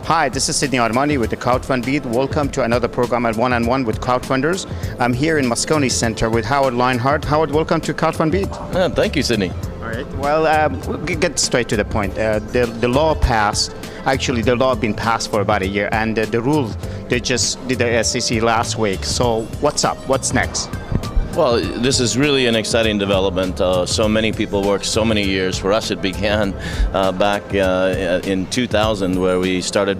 Hi, this is Sydney Armani with the Crowdfund Beat. Welcome to another program at One-on-One with Crowdfunders. I'm here in Moscone Center with Howard Leonhardt. Howard, welcome to Crowdfund Beat. Thank you, Sydney. All right. Well, we'll get straight to the point. The law passed. Actually, the law had been passed for about a year, and the rule they just did the SEC last week. So, what's up? What's next? Well, this is really an exciting development. So many people worked so many years. For us, it began back in 2000, where we started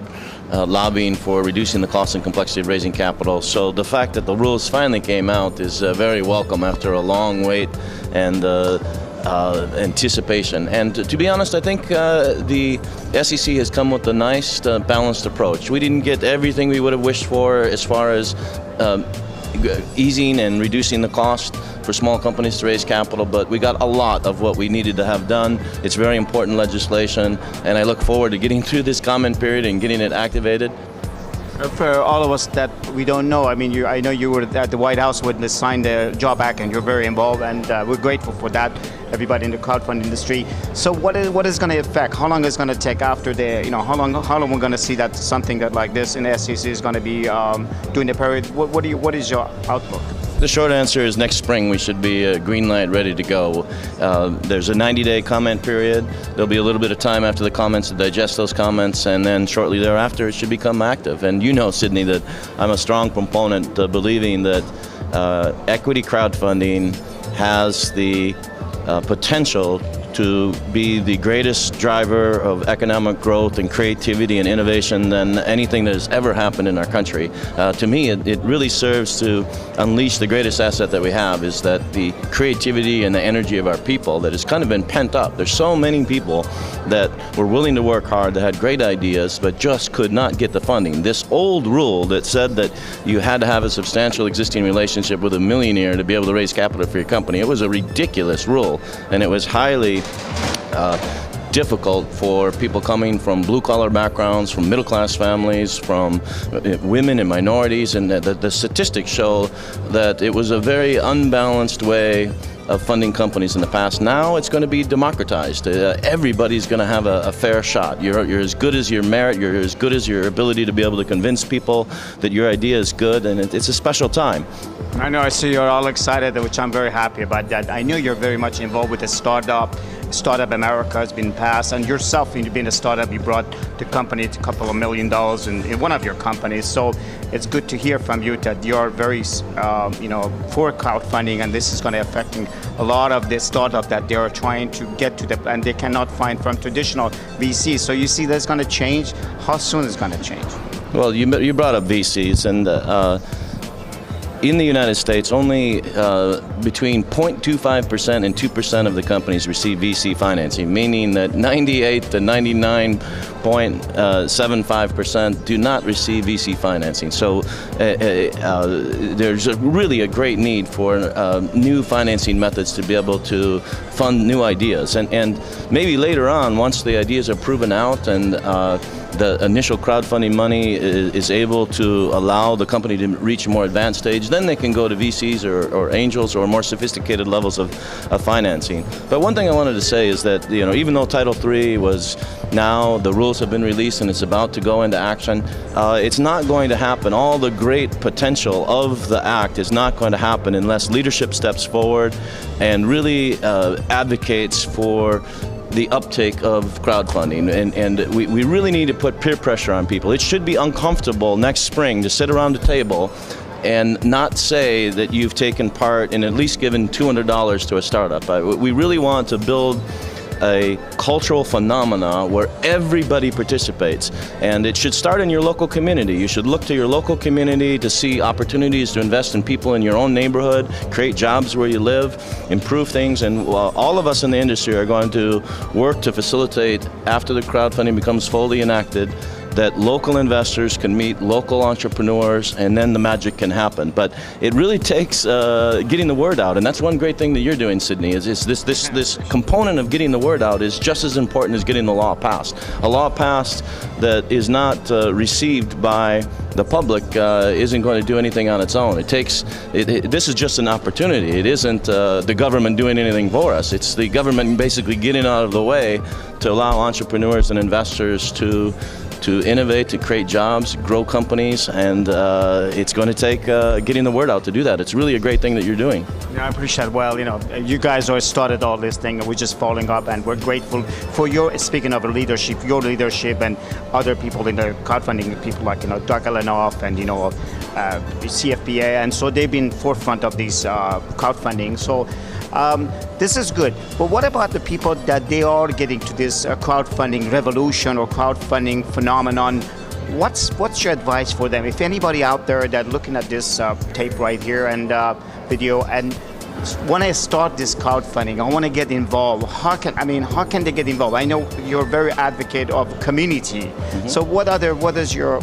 lobbying for reducing the cost and complexity of raising capital. So the fact that the rules finally came out is very welcome after a long wait and anticipation. And to be honest, I think the SEC has come with a nice balanced approach. We didn't get everything we would have wished for as far as easing and reducing the cost for small companies to raise capital, but we got a lot of what we needed to have done. It's very important legislation, and I look forward to getting through this comment period and getting it activated. For all of us that we don't know, I mean, I know you were at the White House when they signed the JOB Act, and you're very involved, and we're grateful for that, everybody in the crowdfunding industry. So what is going to affect? How long is it going to take after how long we're going to see that something that like this in the SEC is going to be doing the period? What is your outlook? The short answer is next spring we should be green light, ready to go. There's a 90-day comment period. There'll be a little bit of time after the comments to digest those comments, and then shortly thereafter it should become active. And you know, Sydney, that I'm a strong proponent believing that equity crowdfunding has the potential to be the greatest driver of economic growth and creativity and innovation than anything that has ever happened in our country. To me, it really serves to unleash the greatest asset that we have, is that the creativity and the energy of our people that has kind of been pent up. There's so many people that were willing to work hard, that had great ideas, but just could not get the funding. This old rule that said that you had to have a substantial existing relationship with a millionaire to be able to raise capital for your company, it was a ridiculous rule, and it was highly difficult for people coming from blue-collar backgrounds, from middle-class families, from women and minorities, and the statistics show that it was a very unbalanced way of funding companies in the past. Now it's going to be democratized. Everybody's going to have a fair shot. You're as good as your merit, you're as good as your ability to be able to convince people that your idea is good, and it's a special time. I know, I see you're all excited, which I'm very happy about that. I know you're very much involved with the Startup America has been passed, and yourself, being a startup, you brought the company to a couple of $1 million in one of your companies. So it's good to hear from you that you're very, for crowdfunding, and this is going to affect a lot of the startup that they are trying to get to and they cannot find from traditional VCs. So you see that's going to change. How soon is it going to change? Well, you brought up VCs, and in the United States, only between 0.25% and 2% of the companies receive VC financing, meaning that 98 to 99.75% do not receive VC financing. So there's really a great need for new financing methods to be able to fund new ideas. And maybe later on, once the ideas are proven out and the initial crowdfunding money is able to allow the company to reach a more advanced stage, then they can go to VCs or angels or more sophisticated levels of financing. But one thing I wanted to say is that, even though Title III was now, the rules have been released and it's about to go into action, it's not going to happen. All the great potential of the act is not going to happen unless leadership steps forward and really advocates for the uptake of crowdfunding, and we really need to put peer pressure on people. It should be uncomfortable next spring to sit around a table and not say that you've taken part in at least given $200 to a startup. We really want to build a cultural phenomena where everybody participates, and it should start in your local community. You should look to your local community to see opportunities to invest in people in your own neighborhood, create jobs where you live, improve things, and all of us in the industry are going to work to facilitate, after the crowdfunding becomes fully enacted, that local investors can meet local entrepreneurs, and then the magic can happen. But it really takes getting the word out, and that's one great thing that you're doing, Sydney, is this component of getting the word out is just as important as getting the law passed. A law passed that is not received by the public isn't going to do anything on its own. This is just an opportunity. It isn't the government doing anything for us. It's the government basically getting out of the way to allow entrepreneurs and investors to innovate, to create jobs, grow companies, and it's going to take getting the word out to do that. It's really a great thing that you're doing. Yeah, I appreciate it. Well, you guys always started all this thing, and we're just following up, and we're grateful for speaking of leadership, your leadership, and other people in the crowdfunding, people like, Doug Leonhardt and, CFPA, and so they've been forefront of these crowdfunding. So this is good. But what about the people that they are getting to this crowdfunding revolution or crowdfunding phenomenon? What's your advice for them? If anybody out there that looking at this tape right here and video and want to start this crowdfunding, I want to get involved. How can they get involved? I know you're a very advocate of community. Mm-hmm. So what is your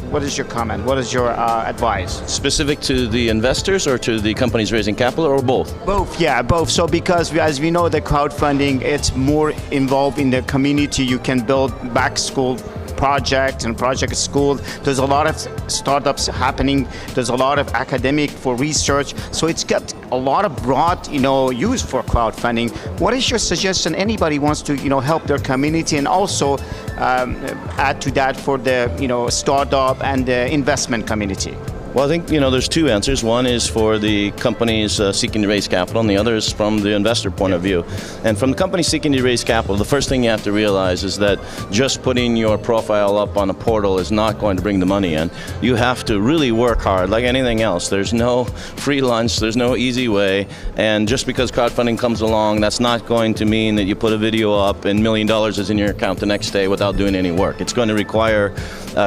comment? What is your advice? Specific to the investors or to the companies raising capital, or both? Both, yeah, both. So because as we know, the crowdfunding, it's more involved in the community. You can build back school project and project school. There's a lot of startups happening. There's a lot of academic for research. So it's got a lot of broad, use for crowdfunding. What is your suggestion? Anybody wants to, help their community and also add to that for the, startup and the investment community? Well, I think, there's two answers. One is for the companies seeking to raise capital, and the other is from the investor point of view. And from the company seeking to raise capital, the first thing you have to realize is that just putting your profile up on a portal is not going to bring the money in. You have to really work hard, like anything else. There's no free lunch, there's no easy way, and just because crowdfunding comes along, that's not going to mean that you put a video up and $1 million is in your account the next day without doing any work. It's going to require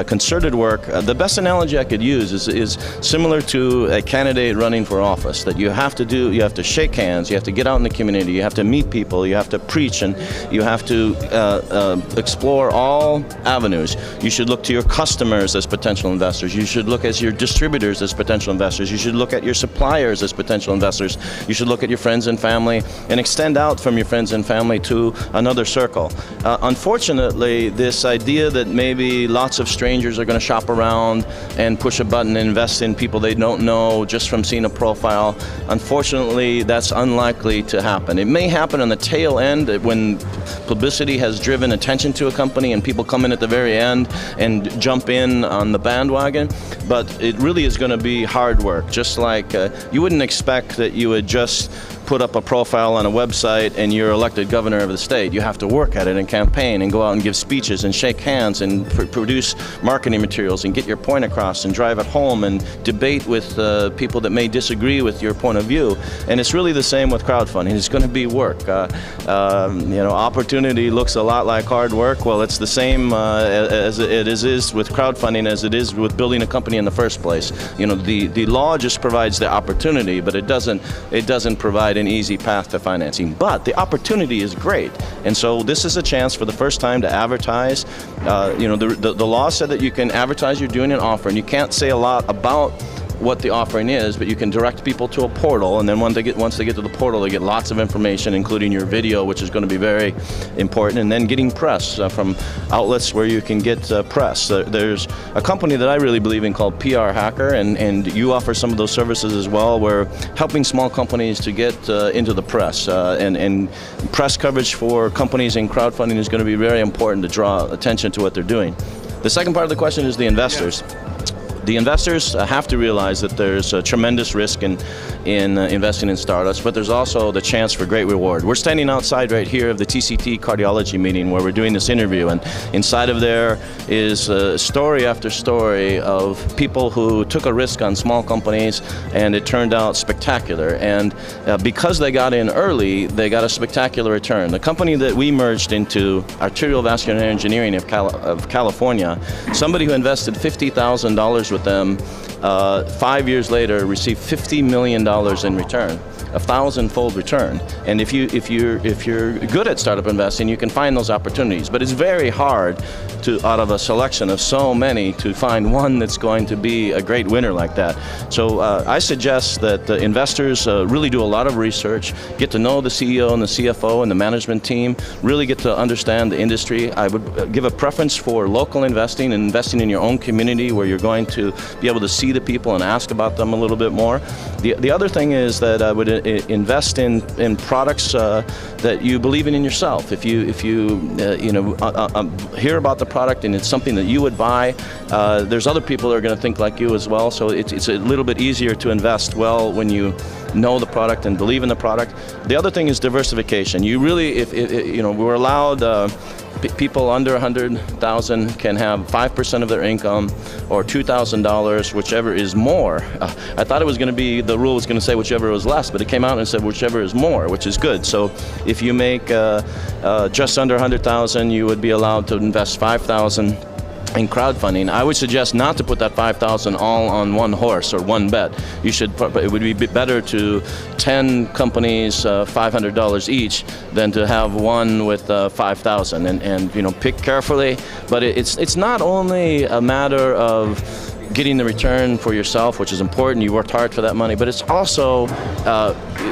concerted work. The best analogy I could use is similar to a candidate running for office, that you have to shake hands, you have to get out in the community, you have to meet people, you have to preach, and you have to explore all avenues. You should look to your customers as potential investors. You should look at your distributors as potential investors. You should look at your suppliers as potential investors. You should look at your friends and family and extend out from your friends and family to another circle. Unfortunately, this idea that maybe lots of strangers are going to shop around and push a button and invest in people they don't know just from seeing a profile, unfortunately, that's unlikely to happen. It may happen on the tail end when publicity has driven attention to a company and people come in at the very end and jump in on the bandwagon, but it really is going to be hard work. Just like you wouldn't expect that you would just put up a profile on a website and you're elected governor of the state. You have to work at it and campaign and go out and give speeches and shake hands and produce marketing materials and get your point across and drive it home and debate with people that may disagree with your point of view. And it's really the same with crowdfunding. It's going to be work. Opportunity looks a lot like hard work. Well, it's the same as it is with crowdfunding as it is with building a company in the first place. The law just provides the opportunity, but it doesn't provide an easy path to financing. But the opportunity is great, and so this is a chance for the first time to advertise. The law said that you can advertise you're doing an offer, and you can't say a lot about what the offering is, but you can direct people to a portal, and then once they get to the portal, they get lots of information, including your video, which is going to be very important, and then getting press from outlets where you can get press. There's a company that I really believe in called PR Hacker, and you offer some of those services as well. We're helping small companies to get into the press, and press coverage for companies in crowdfunding is going to be very important to draw attention to what they're doing. The second part of the question is the investors. Yeah. The investors have to realize that there's a tremendous risk in investing in startups, but there's also the chance for great reward. We're standing outside right here of the TCT cardiology meeting where we're doing this interview, and inside of there is story after story of people who took a risk on small companies, and it turned out spectacular. And because they got in early, they got a spectacular return. The company that we merged into, Arterial Vascular Engineering of California, somebody who invested $50,000 with them, 5 years later received $50 million in return. a 1,000-fold return. And if you're good at startup investing, you can find those opportunities. But it's very hard to, out of a selection of so many, to find one that's going to be a great winner like that. So I suggest that investors really do a lot of research, get to know the CEO and the CFO and the management team, really get to understand the industry. I would give a preference for local investing and investing in your own community where you're going to be able to see the people and ask about them a little bit more. The other thing is that I would invest in products that you believe in yourself. If you hear about the product and it's something that you would buy, there's other people that are going to think like you as well. So it's a little bit easier to invest well when you know the product and believe in the product. The other thing is diversification. You really, if we're allowed. People under 100,000 can have 5% of their income or $2,000, whichever is more. I thought it was going to be, the rule was going to say whichever was less, but it came out and said whichever is more, which is good. So if you make just under 100,000, you would be allowed to invest 5,000 in crowdfunding. I would suggest not to put that 5,000 all on one horse or one bet. You should. It would be better to 10 companies $500 each than to have one with 5,000. And pick carefully. But it's not only a matter of getting the return for yourself, which is important. You worked hard for that money, but it's also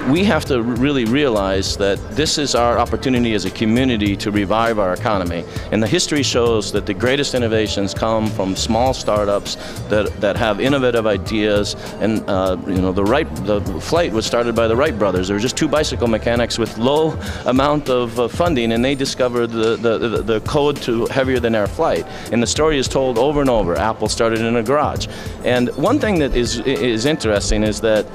we have to really realize that this is our opportunity as a community to revive our economy. And the history shows that the greatest innovations come from small startups that have innovative ideas. And the flight was started by the Wright brothers. There were just two bicycle mechanics with low amount of funding, and they discovered the code to heavier than air flight. And the story is told over and over. Apple started in a garage. And one thing that is interesting is that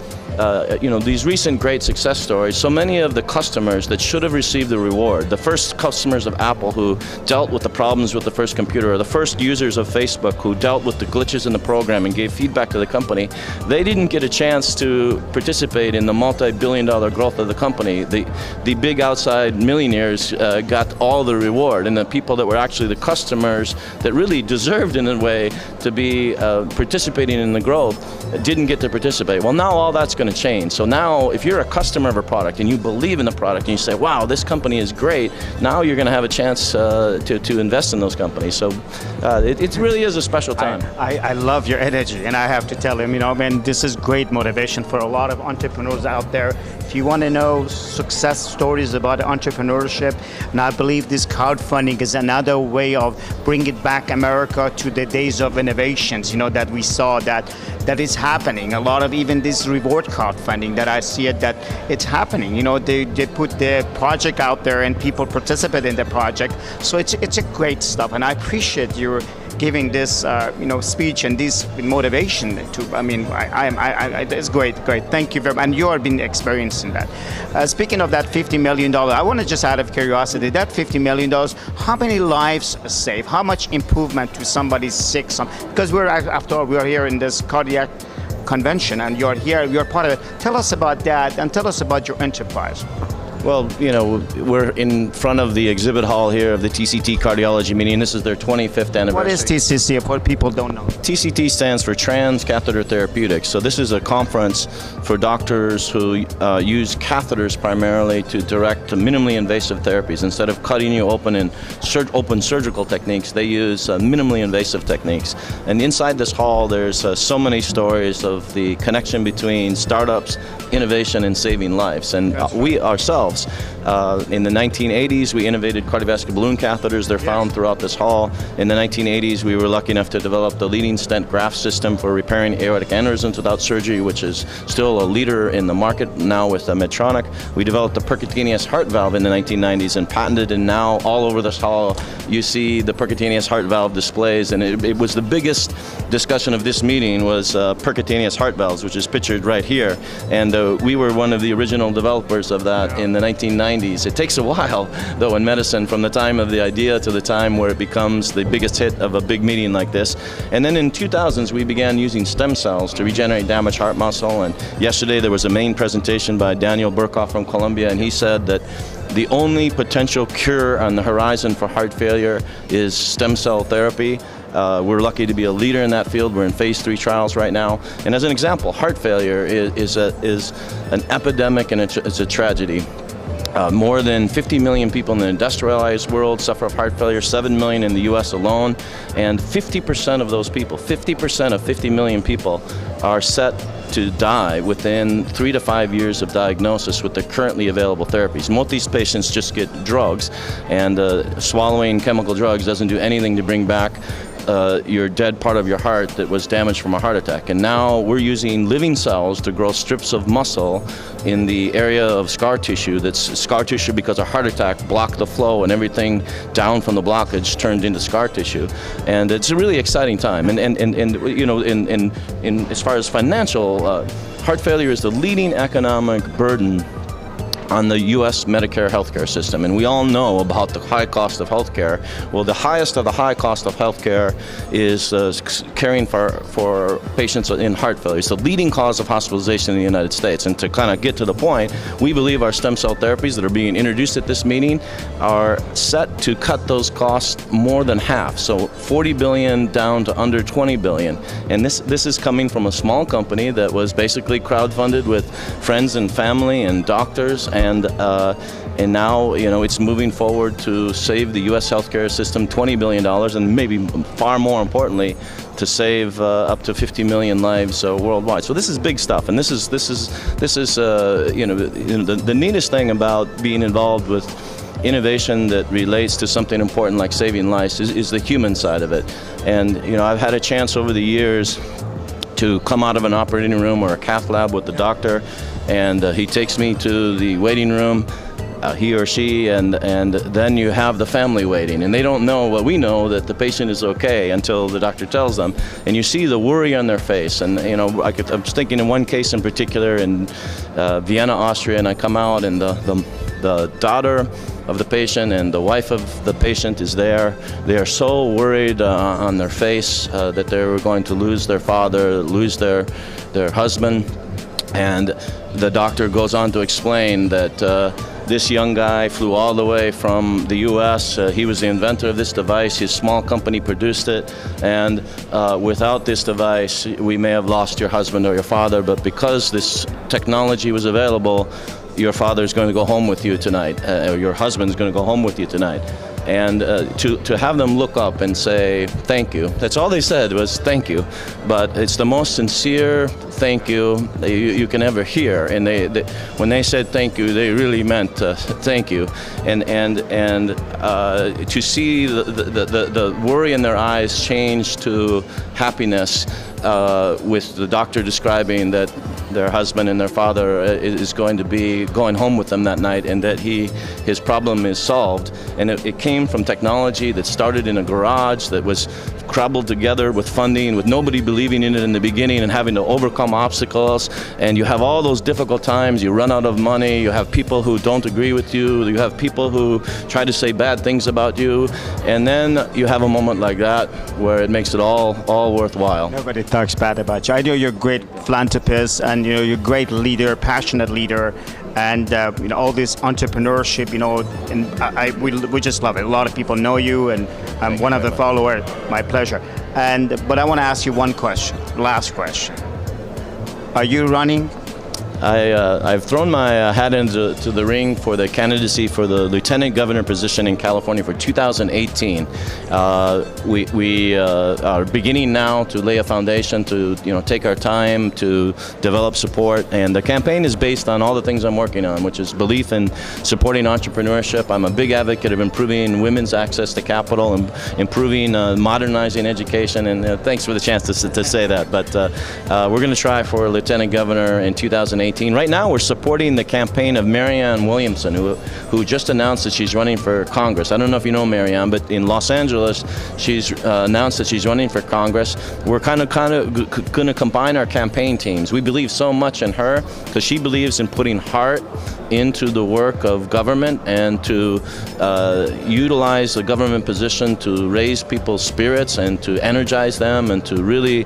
these recent great success stories, so many of the customers that should have received the reward, the first customers of Apple who dealt with the problems with the first computer, or the first users of Facebook who dealt with the glitches in the program and gave feedback to the company, they didn't get a chance to participate in the multi-billion-dollar growth of the company. The big outside millionaires got all the reward, and the people that were actually the customers that really deserved in a way to be participating in the growth didn't get to participate. Well, now all that's going to change. So now if you're a customer of a product and you believe in the product and you say, wow, this company is great, now you're going to have a chance to invest in those companies. So it really is a special time. I love your energy, and I have to tell him, this is great motivation for a lot of entrepreneurs out there. If you want to know success stories about entrepreneurship, and I believe this crowdfunding is another way of bringing back America to the days of innovations, that we saw that is happening. A lot of even this reward crowdfunding that I see that it's happening. They put the project out there and people participate in the project. So it's a great stuff, and I appreciate your giving this speech and this motivation to. It's great. Thank you very much, and you have been experiencing that. Speaking of that $50 million, I want to just out of curiosity, that $50 million, how many lives saved? How much improvement to somebody's sick? Because after all, we're here in this cardiac convention, and you're here, you're part of it. Tell us about that, and tell us about your enterprise. Well, we're in front of the exhibit hall here of the TCT Cardiology meeting. This is their 25th anniversary. What is TCT, if what people don't know? TCT stands for Transcatheter Therapeutics. So this is a conference for doctors who use catheters primarily to direct minimally invasive therapies. Instead of cutting you open in open surgical techniques, they use minimally invasive techniques. And inside this hall, there's so many stories of the connection between startups, innovation, and saving lives. And we ourselves, in the 1980s, we innovated cardiovascular balloon catheters. They're found throughout this hall. In the 1980s, we were lucky enough to develop the leading stent graft system for repairing aortic aneurysms without surgery, which is still a leader in the market now with Medtronic. We developed the percutaneous heart valve in the 1990s and patented, and now all over this hall you see the percutaneous heart valve displays, and it was the biggest discussion of this meeting was percutaneous heart valves, which is pictured right here, and we were one of the original developers of that in the 1990s. It takes a while, though, in medicine, from the time of the idea to the time where it becomes the biggest hit of a big meeting like this. And then in 2000s, we began using stem cells to regenerate damaged heart muscle. And yesterday there was a main presentation by Daniel Burkhoff from Columbia, and he said that The only potential cure on the horizon for heart failure is stem cell therapy. We're lucky to be a leader in that field. We're in phase 3 trials right now. And as an example, heart failure is an epidemic, and it's a tragedy. More than 50 million people in the industrialized world suffer of heart failure, 7 million in the US alone, and 50% of those people, 50% of 50 million people are set to die within 3 to 5 years of diagnosis with the currently available therapies. Most of these patients just get drugs, and swallowing chemical drugs doesn't do anything to bring back your dead part of your heart that was damaged from a heart attack. And now we're using living cells to grow strips of muscle in the area of scar tissue that's scar tissue because a heart attack blocked the flow, and everything down from the blockage turned into scar tissue. And it's a really exciting time. And you know, in as far as financial, heart failure is the leading economic burden on the U.S. Medicare healthcare system, and we all know about the high cost of healthcare. Well, the highest of the high cost of healthcare is caring for patients in heart failure. It's the leading cause of hospitalization in the United States. And to kind of get to the point, we believe our stem cell therapies that are being introduced at this meeting are set to cut those costs more than half. So 40 billion down to under 20 billion. And this is coming from a small company that was basically crowdfunded with friends and family and doctors. And now, you know, it's moving forward to save the U.S. healthcare system $20 billion, and maybe far more importantly, to save up to 50 million lives worldwide. So this is big stuff, and this is you know, the neatest thing about being involved with innovation that relates to something important like saving lives is the human side of it. And you know, I've had a chance over the years to come out of an operating room or a cath lab with the doctor, and he takes me to the waiting room, he or she, and then you have the family waiting, and they don't know what we know, that the patient is okay until the doctor tells them, and you see the worry on their face. And you know, I was thinking in one case in particular in Vienna, Austria, and I come out, and the daughter of the patient and the wife of the patient is there. They are so worried on their face that they were going to lose their father, lose their husband. And the doctor goes on to explain that this young guy flew all the way from the US. He was the inventor of this device. His small company produced it. And without this device, we may have lost your husband or your father. But because this technology was available, your father is going to go home with you tonight, or your husband is going to go home with you tonight. And to have them look up and say thank you, that's all they said was thank you, but it's the most sincere thank you you can ever hear. And when they said thank you, they really meant thank you. And to see the worry in their eyes change to happiness with the doctor describing that their husband and their father is going to be going home with them that night, and that his problem is solved. And it came from technology that started in a garage, that was cobbled together with funding, with nobody believing in it in the beginning and having to overcome obstacles. And you have all those difficult times, you run out of money, you have people who don't agree with you, you have people who try to say bad things about you, and then you have a moment like that where it makes it all worthwhile. Nobody talks bad about you. I know you're a great philanthropist, and you know, you're a great leader, passionate leader, and you know, all this entrepreneurship, you know, and we just love it. A lot of people know you, and I'm one of the followers. My pleasure. But I want to ask you one question, last question. Are you running? I've thrown my hat into the ring for the candidacy for the lieutenant governor position in California for 2018. We are beginning now to lay a foundation to take our time to develop support, and the campaign is based on all the things I'm working on, which is belief in supporting entrepreneurship. I'm a big advocate of improving women's access to capital and improving modernizing education, and thanks for the chance to say that. But we're going to try for lieutenant governor in 2018. Right now we're supporting the campaign of Marianne Williamson, who just announced that she's running for Congress. I don't know if you know Marianne, but in Los Angeles she's announced that she's running for Congress. We're kind of going to combine our campaign teams. We believe so much in her because she believes in putting heart into the work of government and to utilize the government position to raise people's spirits and to energize them and to really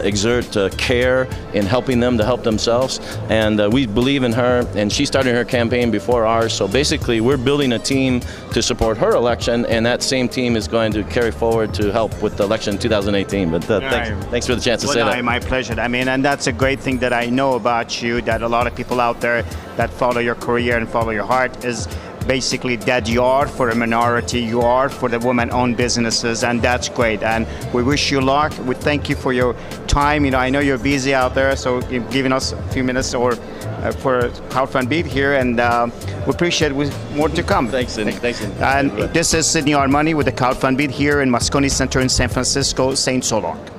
exert care in helping them to help themselves. And we believe in her, and she started her campaign before ours. So basically, we're building a team to support her election, and that same team is going to carry forward to help with the election in 2018. But thanks for the chance to say that. My pleasure. I mean, and that's a great thing that I know about you, that a lot of people out there that follow your career and follow your heart is basically that you are for a minority, you are for the women-owned businesses, and that's great. And we wish you luck. We thank you for your time. You know, I know you're busy out there, so you've given us a few minutes for crowdfund beat here, and we appreciate it with more to come. Thanks, Sidney. And this is Sidney Armani with the crowdfund beat here in Moscone Center in San Francisco. Saint so long.